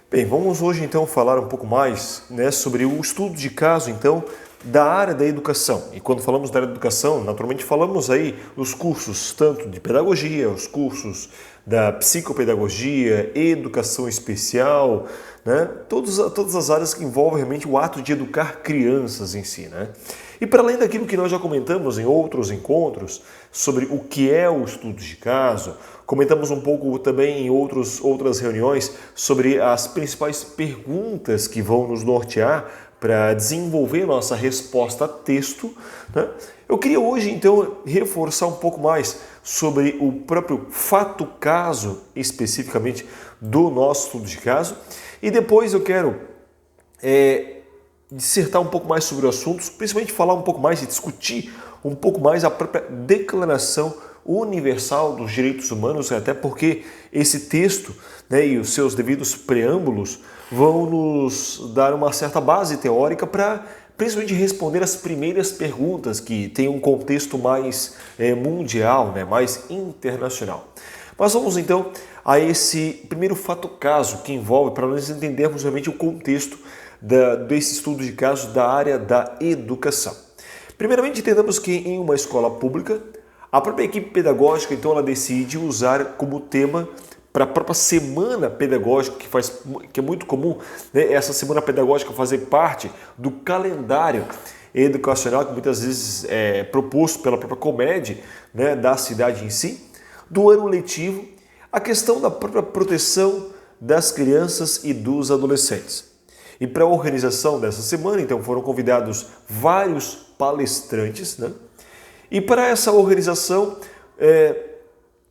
Bem, vamos hoje então falar um pouco mais, sobre o estudo de caso então da área da educação. E quando falamos da área da educação, naturalmente falamos aí dos cursos tanto de pedagogia, os cursos da psicopedagogia, educação especial, todas as áreas que envolvem realmente o ato de educar crianças em si, E para além daquilo que nós já comentamos em outros encontros sobre o que é o estudo de caso, comentamos um pouco também em outras reuniões sobre as principais perguntas que vão nos nortear para desenvolver nossa resposta a texto. Eu queria hoje, então, reforçar um pouco mais sobre o próprio fato-caso, especificamente, do nosso estudo de caso. E depois eu quero dissertar um pouco mais sobre o assunto, principalmente falar um pouco mais e discutir um pouco mais a própria Declaração Universal dos Direitos Humanos, até porque esse texto e os seus devidos preâmbulos vão nos dar uma certa base teórica para principalmente responder as primeiras perguntas que têm um contexto mais mundial, mais internacional. Mas vamos então a esse primeiro fato-caso que envolve, para nós entendermos realmente o contexto desse estudo de caso da área da educação. Primeiramente, entendamos que em uma escola pública, a própria equipe pedagógica, então, ela decide usar como tema para a própria semana pedagógica, que é muito comum, essa semana pedagógica fazer parte do calendário educacional, que muitas vezes é proposto pela própria Comed, da cidade em si, do ano letivo, a questão da própria proteção das crianças e dos adolescentes. E para a organização dessa semana, então, foram convidados vários palestrantes, E para essa organização,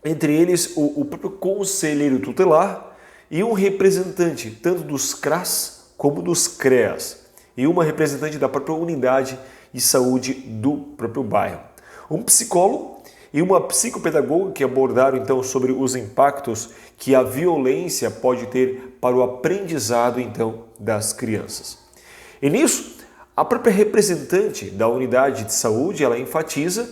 entre eles o próprio conselheiro tutelar e um representante tanto dos CRAS como dos CREAS e uma representante da própria unidade de saúde do próprio bairro. Um psicólogo e uma psicopedagoga que abordaram então sobre os impactos que a violência pode ter para o aprendizado então das crianças. E nisso, a própria representante da unidade de saúde, ela enfatiza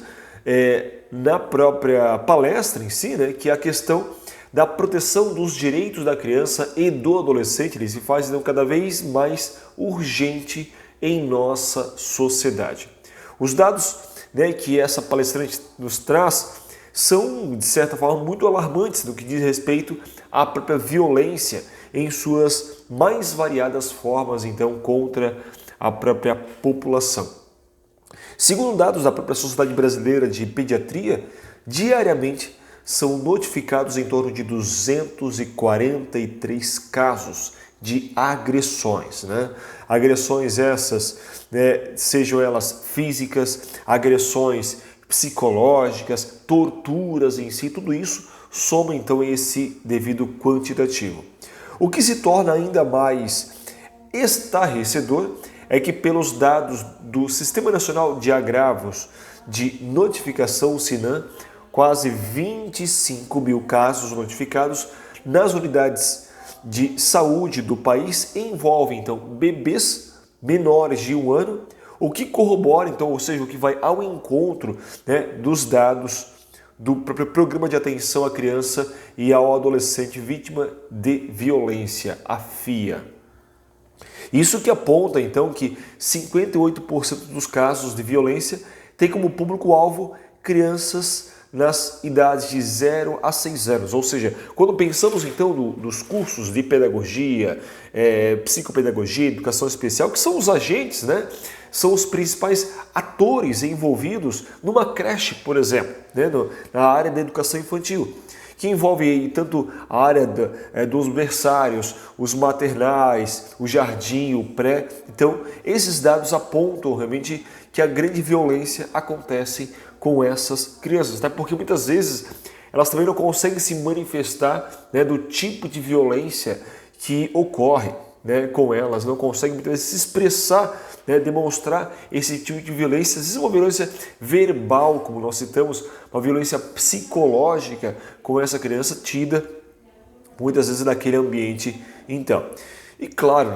na própria palestra em si, que é a questão da proteção dos direitos da criança e do adolescente, ele se faz então cada vez mais urgente em nossa sociedade. Os dados que essa palestrante nos traz são, de certa forma, muito alarmantes no que diz respeito à própria violência em suas mais variadas formas, então, contra a própria população. Segundo dados da própria Sociedade Brasileira de Pediatria, diariamente são notificados em torno de 243 casos de agressões. Agressões essas, sejam elas físicas, agressões psicológicas, torturas em si, tudo isso soma então esse devido quantitativo. O que se torna ainda mais estarrecedor é que pelos dados do Sistema Nacional de Agravos de Notificação SINAM, quase 25 mil casos notificados nas unidades de saúde do país envolvem então bebês menores de 1 ano, o que corrobora então, ou seja, o que vai ao encontro dos dados do próprio Programa de Atenção à Criança e ao Adolescente Vítima de Violência, a FIA. Isso que aponta então que 58% dos casos de violência tem como público-alvo crianças nas idades de 0 a 6 anos. Ou seja, quando pensamos então nos cursos de pedagogia, psicopedagogia, educação especial, que são os agentes, são os principais atores envolvidos numa creche, por exemplo, na área da educação infantil, que envolve aí tanto a área dos berçários, os maternais, o jardim, o pré. Então, esses dados apontam realmente que a grande violência acontece com essas crianças, porque muitas vezes elas também não conseguem se manifestar do tipo de violência que ocorre com elas, não conseguem muitas vezes se expressar, demonstrar esse tipo de violência, às vezes uma violência verbal, como nós citamos, uma violência psicológica com essa criança tida muitas vezes naquele ambiente. Então, e claro,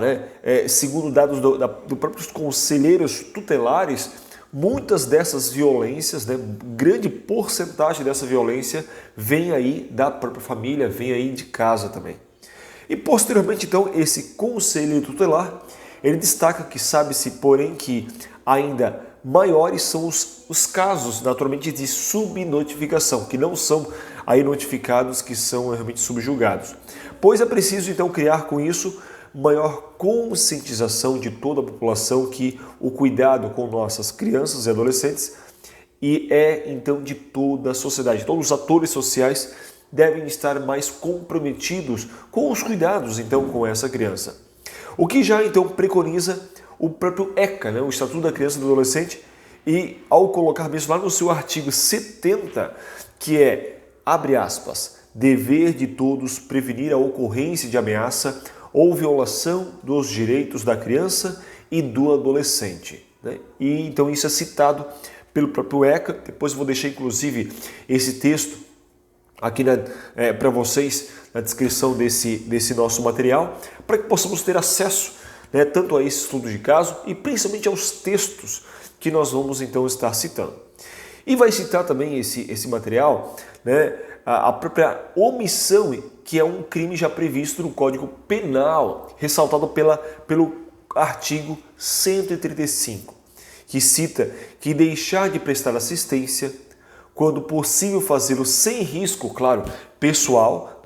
segundo dados do próprios conselheiros tutelares, muitas dessas violências, grande porcentagem dessa violência vem aí da própria família, vem aí de casa também. E posteriormente, então, esse conselho tutelar, ele destaca que sabe-se, porém, que ainda maiores são os casos, naturalmente, de subnotificação, que não são aí notificados, que são realmente subjugados. Pois é preciso, então, criar com isso maior conscientização de toda a população que o cuidado com nossas crianças e adolescentes e então de toda a sociedade. Todos os atores sociais devem estar mais comprometidos com os cuidados então com essa criança. O que já então preconiza o próprio ECA, o Estatuto da Criança e do Adolescente, e ao colocar mesmo lá no seu artigo 70, que é, abre aspas, dever de todos prevenir a ocorrência de ameaça ou violação dos direitos da criança e do adolescente. E então isso é citado pelo próprio ECA. Depois eu vou deixar inclusive esse texto aqui para vocês na descrição desse nosso material, para que possamos ter acesso tanto a esse estudo de caso e principalmente aos textos que nós vamos então estar citando. E vai citar também esse material a própria omissão, que é um crime já previsto no Código Penal, ressaltado pelo artigo 135, que cita que deixar de prestar assistência, quando possível fazê-lo sem risco, claro, pessoal,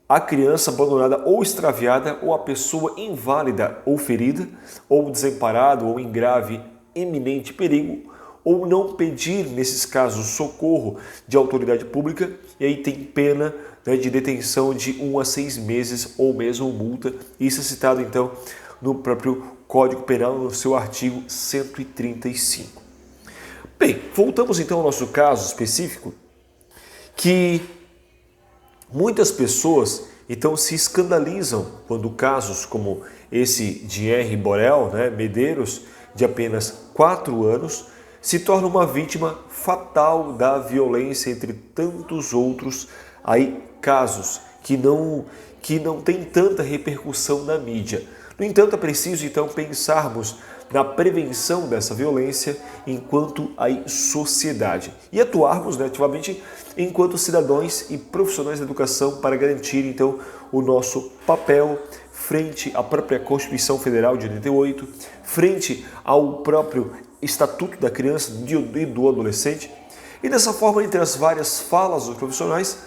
a criança abandonada ou extraviada, ou a pessoa inválida ou ferida, ou desamparado ou em grave iminente perigo, ou não pedir, nesses casos, socorro de autoridade pública, e aí tem pena de detenção de 1 a 6 meses ou mesmo multa. Isso é citado, então, no próprio Código Penal, no seu artigo 135. Bem, voltamos então ao nosso caso específico, que muitas pessoas então se escandalizam quando casos como esse de R. Borel, Medeiros, de apenas 4 anos, se torna uma vítima fatal da violência, entre tantos outros casos que não tem tanta repercussão na mídia. No entanto, é preciso então pensarmos na prevenção dessa violência enquanto sociedade e atuarmos ativamente enquanto cidadãos e profissionais da educação para garantir então o nosso papel frente à própria Constituição Federal de 88, frente ao próprio Estatuto da Criança e do Adolescente. E dessa forma, entre as várias falas dos profissionais,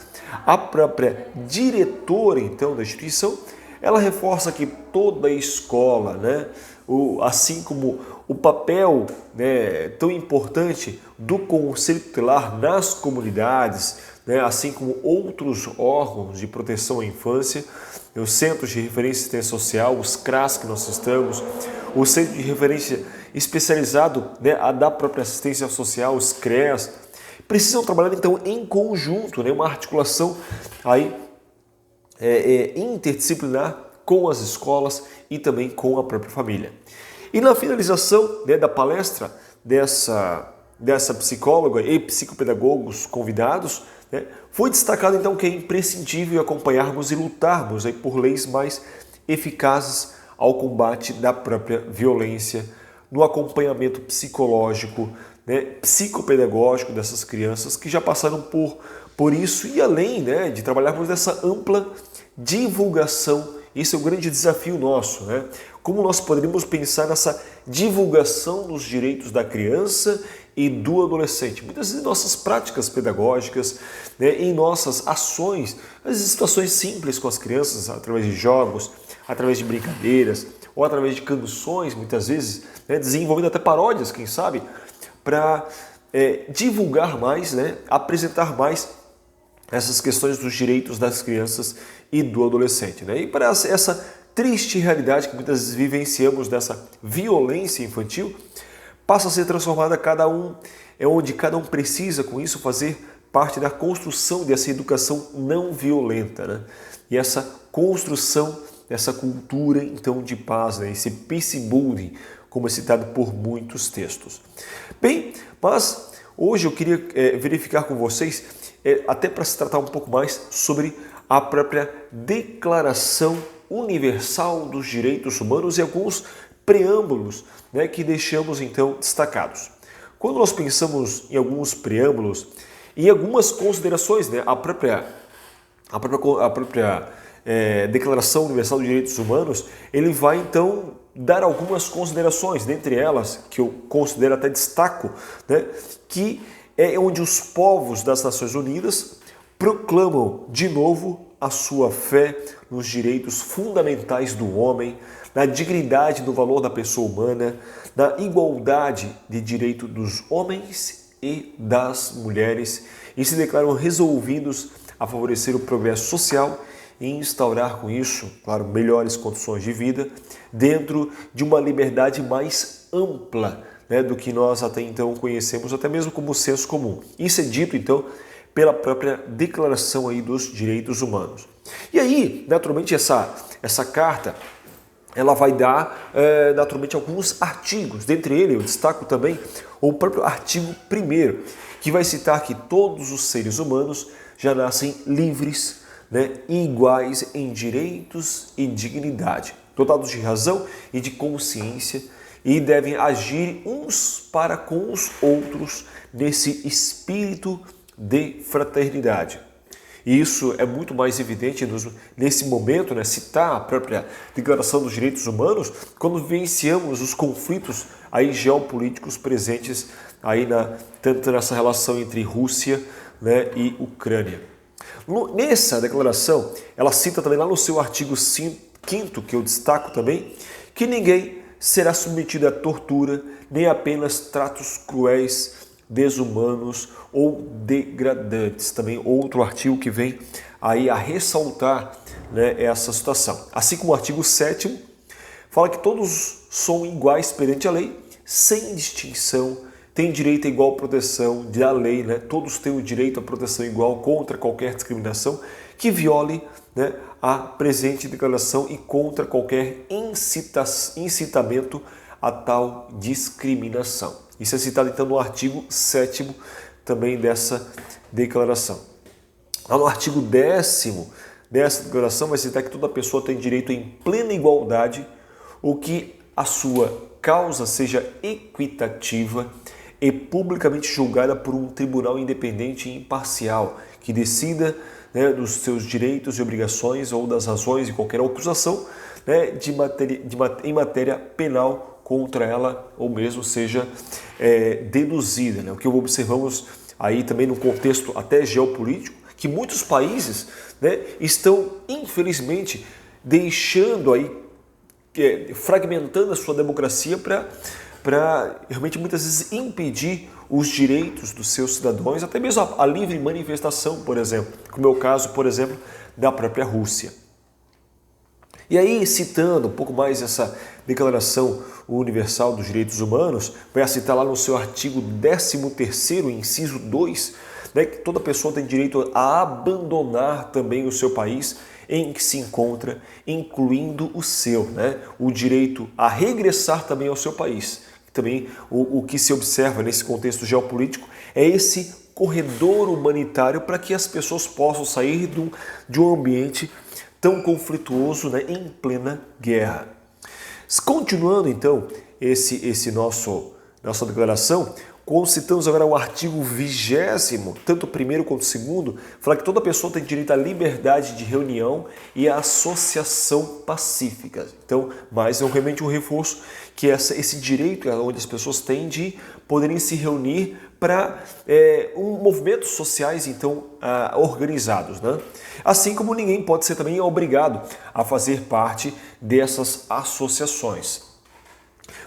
a própria diretora então da instituição, ela reforça que toda a escola, assim como o papel tão importante do Conselho Tutelar nas comunidades, assim como outros órgãos de proteção à infância, os Centros de Referência e Assistência Social, os CRAS que nós estamos, o Centro de Referência Especializado da própria Assistência Social, os CREAS, precisam trabalhar então em conjunto, uma articulação interdisciplinar com as escolas e também com a própria família. E na finalização da palestra dessa psicóloga e psicopedagogos convidados, foi destacado então que é imprescindível acompanharmos e lutarmos por leis mais eficazes ao combate da própria violência, no acompanhamento psicológico, psicopedagógico dessas crianças que já passaram por isso, e além de trabalharmos nessa ampla divulgação. Esse é o grande desafio nosso, Como nós poderíamos pensar nessa divulgação dos direitos da criança e do adolescente? Muitas vezes em nossas práticas pedagógicas, em nossas ações, às vezes situações simples com as crianças, através de jogos, através de brincadeiras, ou através de canções, muitas vezes, desenvolvendo até paródias, quem sabe, para divulgar mais, apresentar mais essas questões dos direitos das crianças e do adolescente. E para essa triste realidade que muitas vezes vivenciamos dessa violência infantil, passa a ser transformada onde cada um precisa com isso fazer parte da construção dessa educação não violenta, e essa construção dessa cultura então de paz, esse peace building, como é citado por muitos textos. Bem, mas hoje eu queria verificar com vocês, até para se tratar um pouco mais sobre a própria Declaração Universal dos Direitos Humanos e alguns preâmbulos que deixamos então destacados. Quando nós pensamos em alguns preâmbulos e algumas considerações, a própria Declaração Universal dos Direitos Humanos, ele vai então dar algumas considerações, dentre elas, que eu considero até destaco, né, que é onde os povos das Nações Unidas proclamam de novo a sua fé nos direitos fundamentais do homem, na dignidade do valor da pessoa humana, na igualdade de direito dos homens e das mulheres, e se declaram resolvidos a favorecer o progresso social e instaurar com isso, claro, melhores condições de vida dentro de uma liberdade mais ampla, né, do que nós até então conhecemos, até mesmo como senso comum. Isso é dito, então, pela própria Declaração aí dos Direitos Humanos. E aí, naturalmente, essa carta, ela vai dar, naturalmente, alguns artigos. Dentre eles, eu destaco também o próprio artigo 1º, que vai citar que todos os seres humanos já nascem livres, né, e iguais em direitos e dignidade, dotados de razão e de consciência, e devem agir uns para com os outros nesse espírito de fraternidade. E isso é muito mais evidente nesse momento, né, citar a própria Declaração dos Direitos Humanos, quando vivenciamos os conflitos aí geopolíticos presentes aí tanto nessa relação entre Rússia, né, e Ucrânia. Nessa declaração, ela cita também lá no seu artigo 5º, que eu destaco também, que ninguém será submetido a tortura, nem apenas tratos cruéis, desumanos ou degradantes. Também outro artigo que vem aí a ressaltar, né, essa situação. Assim como o artigo 7º fala que todos são iguais perante a lei, sem distinção, têm direito a igual proteção da lei, né? Todos têm o direito à proteção igual contra qualquer discriminação que viole, né, a presente declaração e contra qualquer incitamento a tal discriminação. Isso é citado então no artigo 7º também dessa declaração. Lá no artigo 10º dessa declaração vai citar que toda pessoa tem direito em plena igualdade, o que a sua causa seja equitativa e publicamente julgada por um tribunal independente e imparcial, que decida, né, dos seus direitos e obrigações ou das razões de qualquer acusação, né, em matéria penal contra ela, ou mesmo seja deduzida. Né? O que observamos aí também no contexto até geopolítico, que muitos países, né, estão, infelizmente, deixando aí, fragmentando a sua democracia para realmente muitas vezes impedir os direitos dos seus cidadãos, até mesmo a livre manifestação, por exemplo, como é o caso, por exemplo, da própria Rússia. E aí, citando um pouco mais essa Declaração Universal dos Direitos Humanos, vai citar lá no seu artigo 13º, inciso 2, né, que toda pessoa tem direito a abandonar também o seu país em que se encontra, incluindo o seu, né, o direito a regressar também ao seu país. Também o que se observa nesse contexto geopolítico é esse corredor humanitário para que as pessoas possam sair de um ambiente tão conflituoso, né, em plena guerra. Continuando então nossa declaração, citamos agora o artigo 20º, tanto o 1º quanto o 2º, fala que toda pessoa tem direito à liberdade de reunião e à associação pacífica. Então, mais realmente um reforço que esse direito onde as pessoas têm de poderem se reunir para movimentos sociais então organizados, né? Assim como ninguém pode ser também obrigado a fazer parte dessas associações.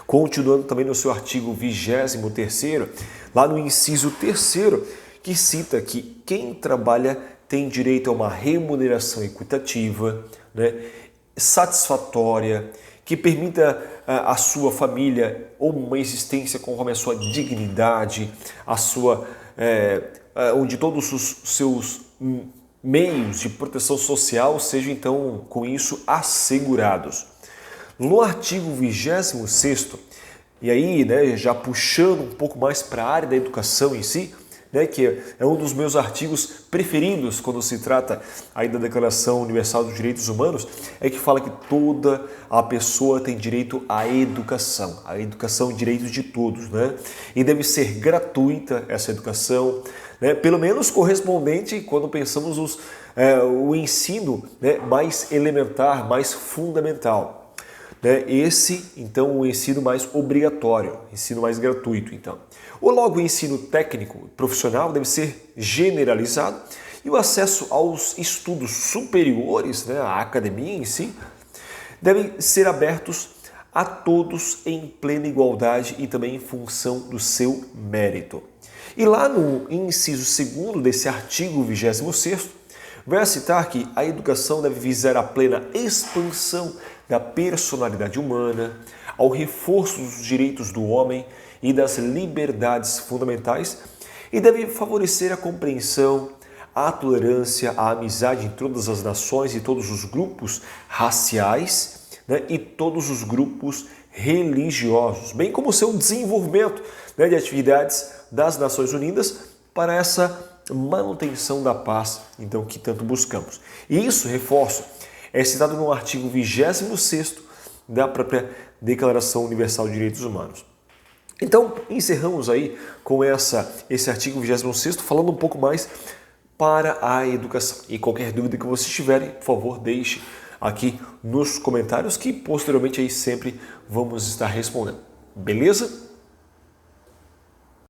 Continuando também no seu artigo 23º, lá no inciso 3º, que cita que quem trabalha tem direito a uma remuneração equitativa, né, satisfatória, que permita a sua família uma existência conforme a sua dignidade, onde todos os seus meios de proteção social sejam então com isso assegurados. No artigo 26º, e aí, né, já puxando um pouco mais para a área da educação em si, né, que é um dos meus artigos preferidos quando se trata aí da Declaração Universal dos Direitos Humanos, é que fala que toda a pessoa tem direito à educação. A educação é direito de todos, né? E deve ser gratuita essa educação, né? Pelo menos correspondente quando pensamos o ensino, né, mais elementar, mais fundamental. Né? Esse, então, o ensino mais obrigatório, ensino mais gratuito, então. Ou logo o ensino técnico profissional deve ser generalizado e o acesso aos estudos superiores, né, a academia em si, devem ser abertos a todos em plena igualdade e também em função do seu mérito. E lá no inciso 2º desse artigo 26º, vai citar que a educação deve visar a plena expansão da personalidade humana, ao reforço dos direitos do homem e das liberdades fundamentais e deve favorecer a compreensão, a tolerância, a amizade em todas as nações e todos os grupos raciais, né, e todos os grupos religiosos, bem como o seu desenvolvimento, né, de atividades das Nações Unidas para essa manutenção da paz, então, que tanto buscamos. E isso, reforço, é citado no artigo 26º da própria Declaração Universal de Direitos Humanos. Então, encerramos aí com esse artigo 26º, falando um pouco mais para a educação. E qualquer dúvida que vocês tiverem, por favor, deixe aqui nos comentários que posteriormente aí sempre vamos estar respondendo. Beleza?